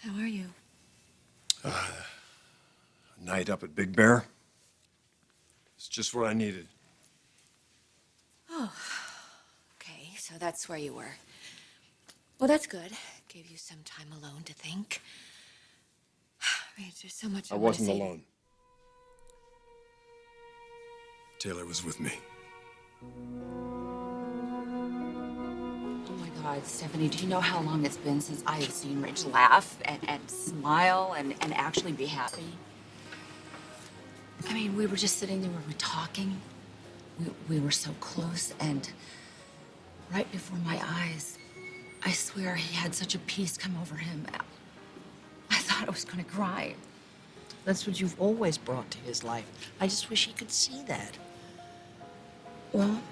How are you? A night up at Big Bear. It's just what I needed. Oh, okay, so that's where you were. Well, that's good. Gave you some time alone to think. Rach, there's so much I want to wasn't say to alone. Taylor was with me. Oh my God, Stephanie, do you know how long it's been since I have seen Rich laugh and smile and actually be happy? I mean, we were just sitting there, we were talking. We were so close, and right before my eyes, I swear he had such a peace come over him. I thought I was gonna cry. That's what you've always brought to his life. I just wish he could see that. Well,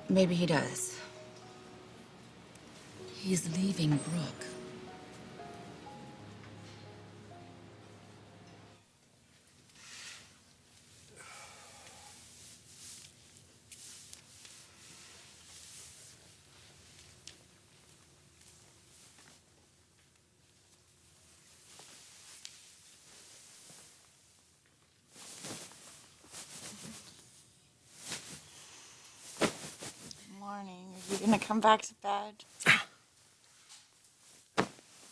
maybe he does. He's leaving Brooke. Morning. Are you gonna come back to bed?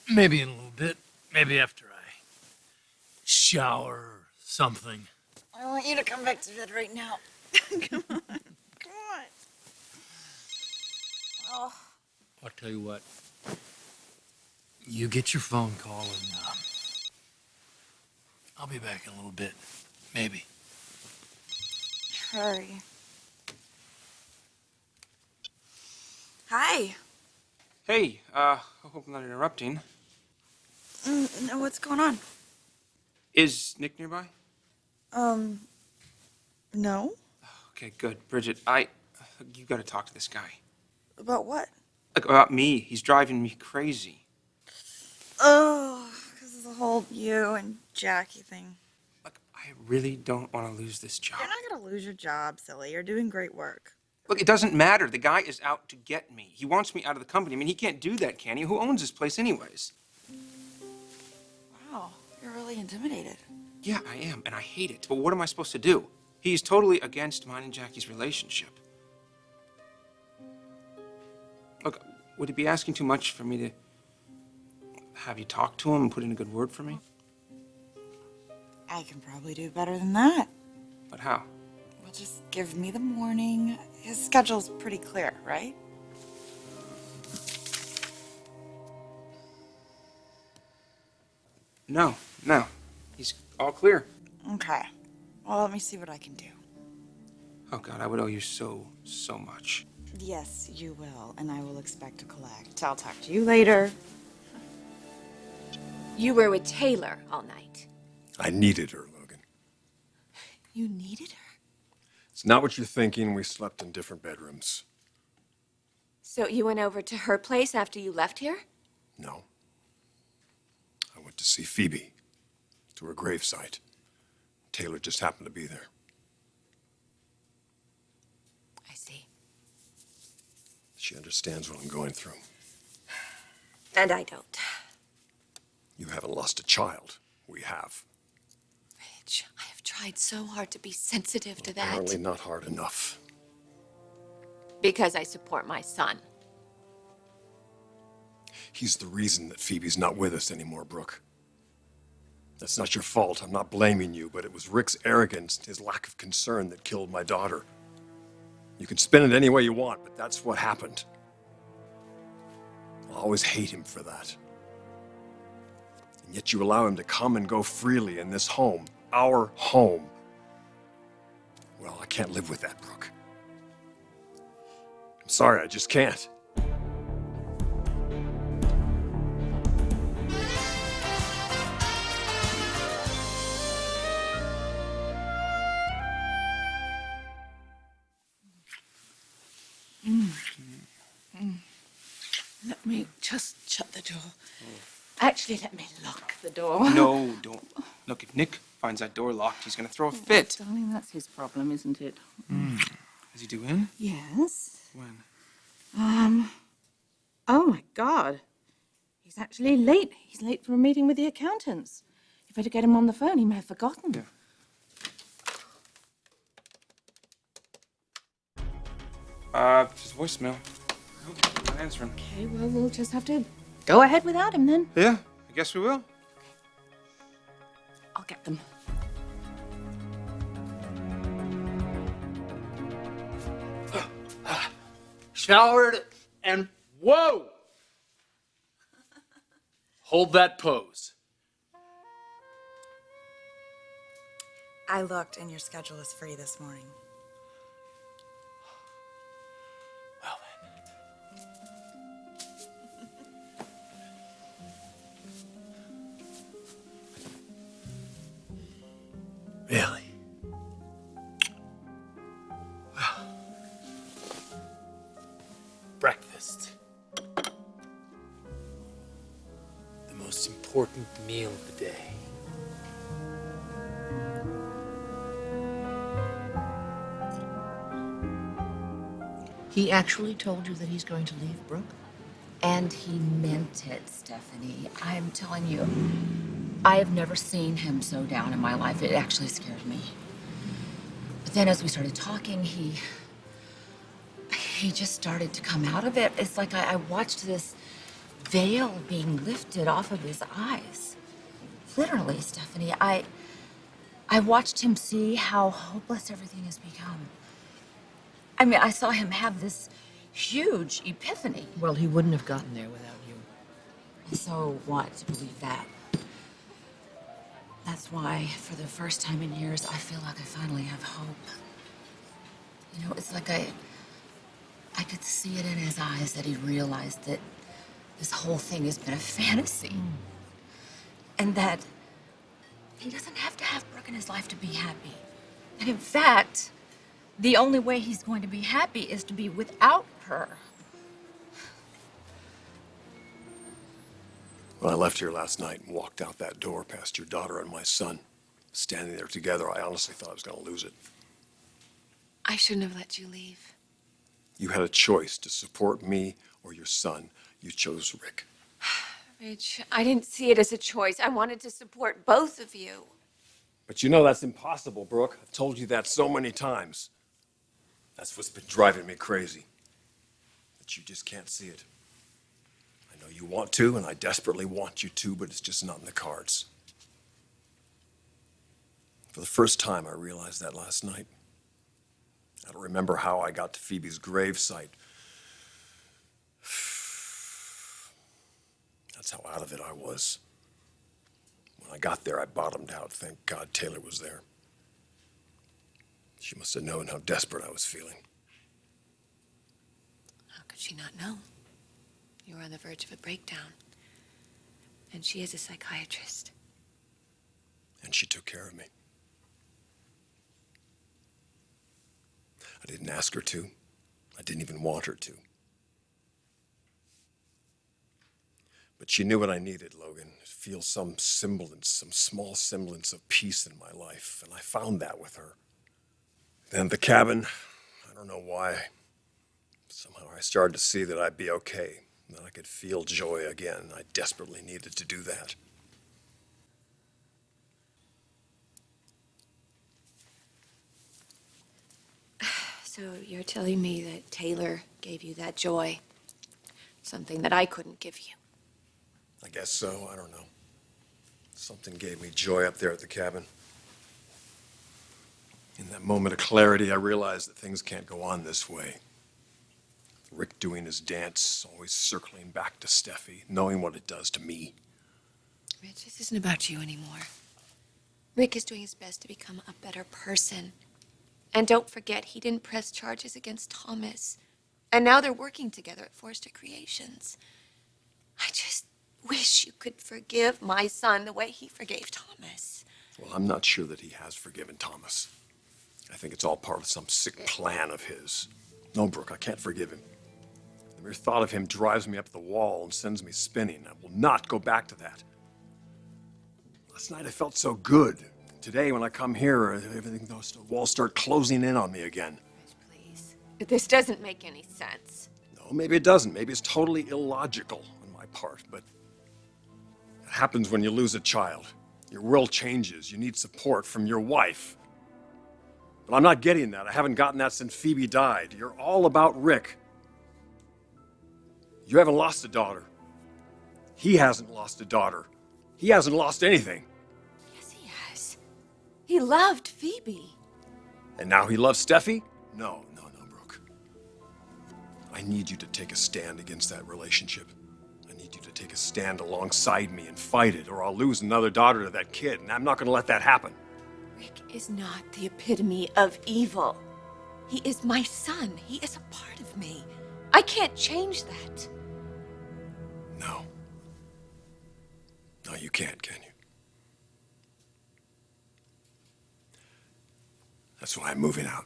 Maybe in a little bit. Maybe after I shower or something. I want you to come back to bed right now. Come on. Come on. Oh. I'll tell you what. You get your phone call and I'll be back in a little bit. Maybe. Hurry. Hi. Hey, I hope I'm not interrupting. No, what's going on? Is Nick nearby? No. Okay, good. Bridget, you gotta talk to this guy. About what? Like, about me. He's driving me crazy. Oh, because of the whole you and Jackie thing. Like, I really don't want to lose this job. You're not gonna lose your job, silly. You're doing great work. Look, it doesn't matter. The guy is out to get me. He wants me out of the company. I mean, he can't do that, can he? Who owns this place anyways? Wow, you're really intimidated. Yeah, I am, and I hate it. But what am I supposed to do? He's totally against mine and Jackie's relationship. Look, would it be asking too much for me to have you talk to him and put in a good word for me? I can probably do better than that. But how? Well, just give me the morning. His schedule's pretty clear, right? No. He's all clear. Okay. Well, let me see what I can do. Oh, God, I would owe you so much. Yes, you will, and I will expect to collect. I'll talk to you later. You were with Taylor all night. I needed her, Logan. You needed her? It's not what you're thinking. We slept in different bedrooms. So you went over to her place after you left here? No. I went to see Phoebe, to her gravesite. Taylor just happened to be there. I see. She understands what I'm going through. And I don't. You haven't lost a child. We have. Rich, I have tried so hard to be sensitive to that. Apparently not hard enough. Because I support my son. He's the reason that Phoebe's not with us anymore, Brooke. That's not your fault. I'm not blaming you, but it was Rick's arrogance, his lack of concern that killed my daughter. You can spin it any way you want, but that's what happened. I'll always hate him for that. And yet you allow him to come and go freely in this home, our home. Well, I can't live with that, Brooke. I'm sorry, I just can't. Let me just shut the door. Actually, let me lock the door. No, don't. Look, if Nick finds that door locked, he's gonna throw a fit. Darling, that's his problem, isn't it? Is he due in? Yes. When? Oh my God. He's He's actually late. He's late for a meeting with the accountants. You better get him on the phone. He may have forgotten. Yeah. Just voicemail. I'm not answering. Okay, well, we'll just have to go ahead without him then. Yeah, I guess we will. I'll get them. Showered and whoa! Hold that pose. I looked, and your schedule is free this morning. Well then. Really? Well. Breakfast. The most important meal of the day. He actually told you that he's going to leave, Brooke? And he meant it, Stephanie. I'm telling you, I have never seen him so down in my life. It actually scared me. But then as we started talking, he just started to come out of it. It's like I watched this veil being lifted off of his eyes. Literally, Stephanie, I watched him see how hopeless everything has become. I mean, I saw him have this huge epiphany. Well, he wouldn't have gotten there without you. I so want to believe that. That's why, for the first time in years, I feel like I finally have hope. You know, it's like I could see it in his eyes that he realized that this whole thing has been a fantasy. And that he doesn't have to have Brooke in his life to be happy. And in fact, the only way he's going to be happy is to be without her. When I left here last night and walked out that door past your daughter and my son, standing there together, I honestly thought I was going to lose it. I shouldn't have let you leave. You had a choice to support me or your son. You chose Rick. Ridge, I didn't see it as a choice. I wanted to support both of you. But you know that's impossible, Brooke. I've told you that so many times. That's what's been driving me crazy. That you just can't see it. I know you want to, and I desperately want you to, but it's just not in the cards. For the first time, I realized that last night. I don't remember how I got to Phoebe's gravesite. That's how out of it I was. When I got there, I bottomed out. Thank God Taylor was there. She must have known how desperate I was feeling. How could she not know? You were on the verge of a breakdown. And she is a psychiatrist. And she took care of me. I didn't ask her to. I didn't even want her to. But she knew what I needed, Logan. Feel some semblance, some small semblance of peace in my life. And I found that with her. Then at the cabin, I don't know why, somehow I started to see that I'd be okay, that I could feel joy again. I desperately needed to do that. So you're telling me that Taylor gave you that joy? Something that I couldn't give you? I guess so, I don't know. Something gave me joy up there at the cabin. In that moment of clarity, I realized that things can't go on this way. Rick doing his dance, always circling back to Steffi, knowing what it does to me. Rich, this isn't about you anymore. Rick is doing his best to become a better person. And don't forget, he didn't press charges against Thomas. And now they're working together at Forrester Creations. I just wish you could forgive my son the way he forgave Thomas. Well, I'm not sure that he has forgiven Thomas. I think it's all part of some sick plan of his. No, Brooke, I can't forgive him. The mere thought of him drives me up the wall and sends me spinning. I will not go back to that. Last night I felt so good. Today, when I come here, everything, those walls start closing in on me again. Rich, please. This doesn't make any sense. No, maybe it doesn't. Maybe it's totally illogical on my part, but happens when you lose a child. Your world changes. You need support from your wife. But I'm not getting that. I haven't gotten that since Phoebe died. You're all about Rick. You haven't lost a daughter. He hasn't lost a daughter. He hasn't lost anything. Yes, he has. He loved Phoebe. And now he loves Steffi? No, Brooke. I need you to take a stand against that relationship. I need you to take a stand alongside me and fight it, or I'll lose another daughter to that kid, and I'm not going to let that happen. Rick is not the epitome of evil. He is my son. He is a part of me. I can't change that. No. No, you can't, can you? That's why I'm moving out.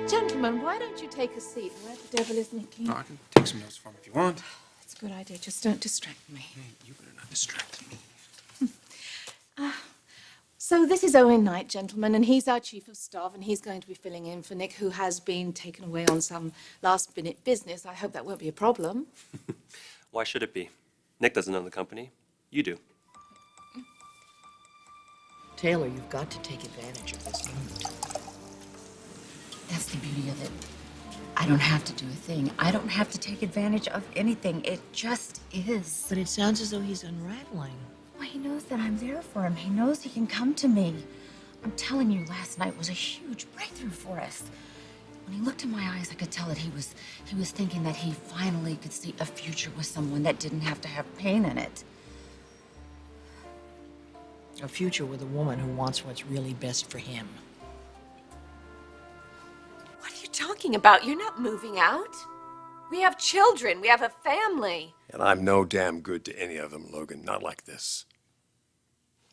Gentlemen, why don't you take a seat where the devil is Nicky? No, I can take some notes for him if you want. It's a good idea. Just don't distract me. Hey, you better not distract me. So this is Owen Knight, gentlemen, and he's our chief of staff, and he's going to be filling in for Nick, who has been taken away on some last-minute business. I hope that won't be a problem. Why should it be? Nick doesn't own the company. You do. Taylor, you've got to take advantage of this moment. That's the beauty of it. I don't have to do a thing. I don't have to take advantage of anything. It just is. But it sounds as though he's unraveling. Well, he knows that I'm there for him. He knows he can come to me. I'm telling you, last night was a huge breakthrough for us. When he looked in my eyes, I could tell that he was thinking that he finally could see a future with someone that didn't have to have pain in it. A future with a woman who wants what's really best for him. What are you talking about? You're not moving out. We have children. We have a family. And I'm no damn good to any of them, Logan. Not like this.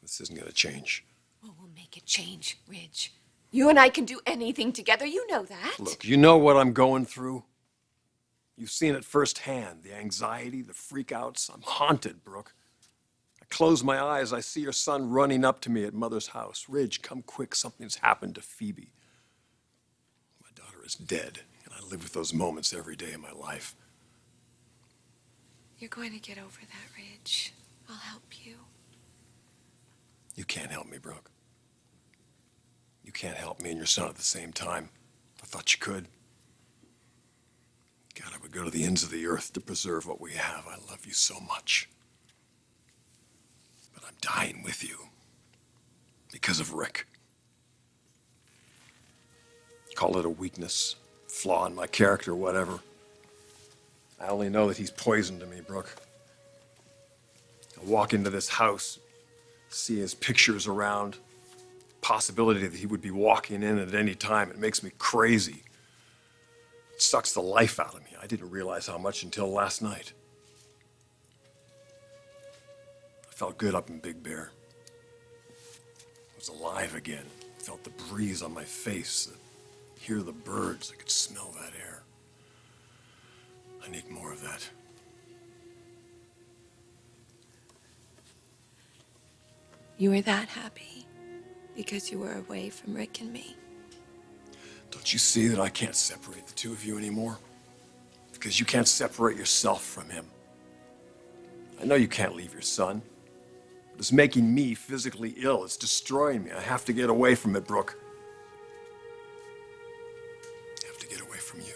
This isn't going to change. Oh, we'll make it change, Ridge. You and I can do anything together. You know that. Look, you know what I'm going through? You've seen it firsthand. The anxiety, the freakouts. I'm haunted, Brooke. I close my eyes. I see your son running up to me at Mother's house. Ridge, come quick. Something's happened to Phoebe. My daughter is dead, and I live with those moments every day of my life. You're going to get over that, Ridge. I'll help you. You can't help me, Brooke. You can't help me and your son at the same time. I thought you could. God, I would go to the ends of the earth to preserve what we have. I love you so much. But I'm dying with you because of Rick. Call it a weakness, flaw in my character, whatever. I only know that he's poison to me, Brooke. I walk into this house, see his pictures around, possibility that he would be walking in at any time. It makes me crazy. It sucks the life out of me. I didn't realize how much until last night. I felt good up in Big Bear. I was alive again. Felt the breeze on my face, hear the birds. I could smell that air. I need more of that. You were that happy because you were away from Rick and me. Don't you see that I can't separate the two of you anymore? Because you can't separate yourself from him. I know you can't leave your son. But it's making me physically ill. It's destroying me. I have to get away from it, Brooke. I have to get away from you.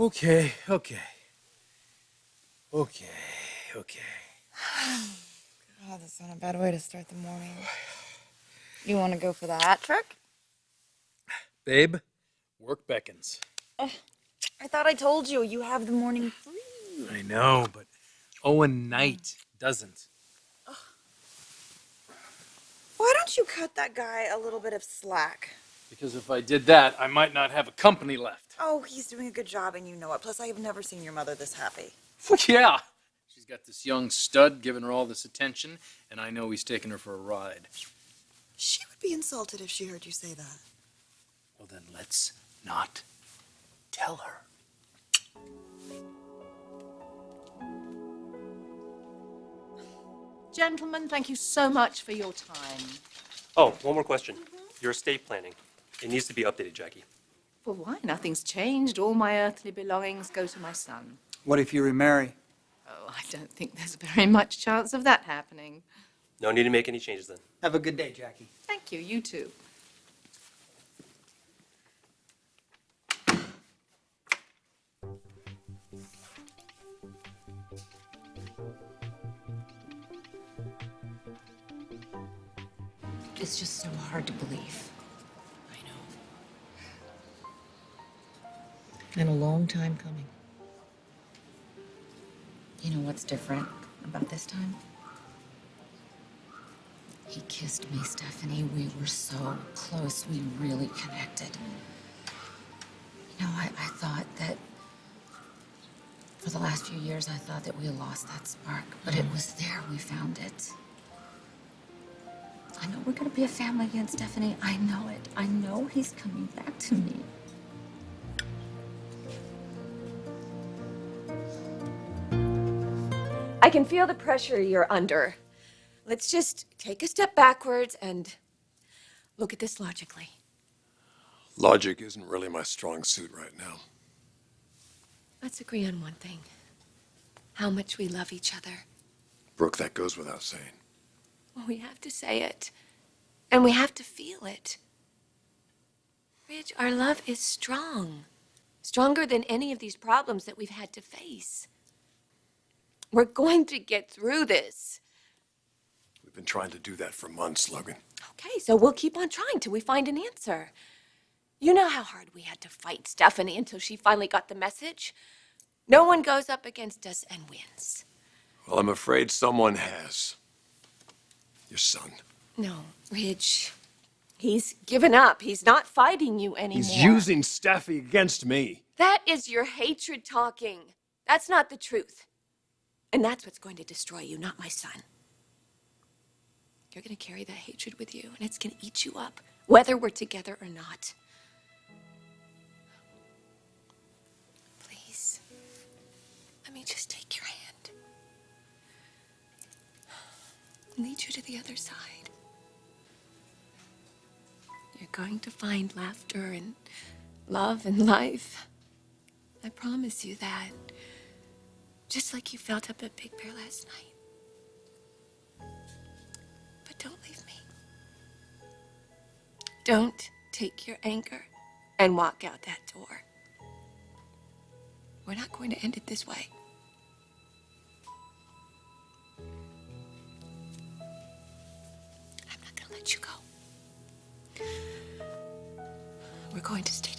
Okay. Okay, okay. Oh, that's not a bad way to start the morning. You want to go for the hat trick? Babe, work beckons. I thought I told you you have the morning free. I know, but Owen Knight doesn't. Why don't you cut that guy a little bit of slack? Because if I did that, I might not have a company left. Oh, he's doing a good job and you know it. Plus, I have never seen your mother this happy. Yeah. She's got this young stud giving her all this attention, and I know he's taking her for a ride. She would be insulted if she heard you say that. Well, then let's not tell her. Gentlemen, thank you so much for your time. Oh, one more question. Your estate planning. It needs to be updated, Jackie. Well, why? Nothing's changed. All my earthly belongings go to my son. What if you remarry? Oh, I don't think there's very much chance of that happening. No need to make any changes then. Have a good day, Jackie. Thank you, you too. It's just so hard to believe. I know. And a long time coming. You know what's different about this time? He kissed me, Stephanie. We were so close. We really connected. You know, I thought that for the last few years, I thought that we had lost that spark, but it was there. We found it. I know we're gonna be a family again, Stephanie. I know it. I know he's coming back to me. I can feel the pressure you're under. Let's just take a step backwards and look at this logically. Logic isn't really my strong suit right now. Let's agree on one thing. How much we love each other. Brooke, that goes without saying. Well, we have to say it. And we have to feel it. Ridge, our love is strong. Stronger than any of these problems that we've had to face. We're going to get through this. We've been trying to do that for months, Logan. Okay, so we'll keep on trying till we find an answer. You know how hard we had to fight Stephanie until she finally got the message? No one goes up against us and wins. Well, I'm afraid someone has. Your son. No, Ridge. He's given up. He's not fighting you anymore. He's using Steffi against me. That is your hatred talking. That's not the truth. And that's what's going to destroy you, not my son. You're going to carry that hatred with you, and it's going to eat you up, whether we're together or not. Please, let me just take your hand. Lead you to the other side. You're going to find laughter and love and life. I promise you that. Just like you felt up at Big Bear last night. But don't leave me. Don't take your anger and walk out that door. We're not going to end it this way. I'm not going to let you go. We're going to stay